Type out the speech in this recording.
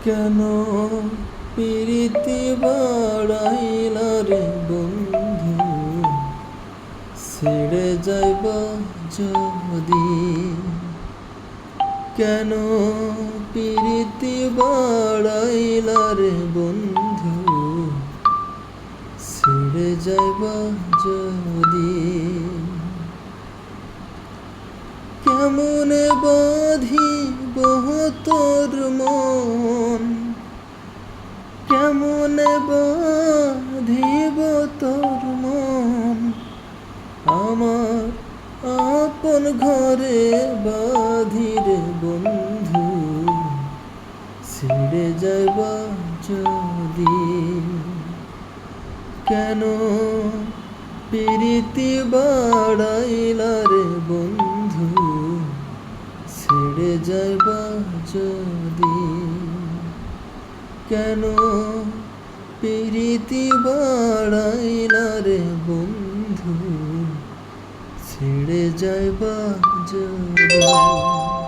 কেন প্রীতি বাড়াইলা রে বন্ধু, ছেড়ে যাইবা যদি। কেন প্রীতি বাড়াইলা রে বন্ধু, ছেড়ে যাইবা যদি। কেমনে বাঁধিব তোর মন, কেমনে বাঁধিব তোর মন, আমার আপন ঘরে বাঁধিরে বন্ধু, ছেড়ে যাইবা যদি। কেন প্রীতি বাড়াইলা রে বন্ধু, ছেড়ে যাইবা যদি। কেন প্রীতি বাড়াইলা রে বন্ধু, ছেড়ে যাইবা যদি।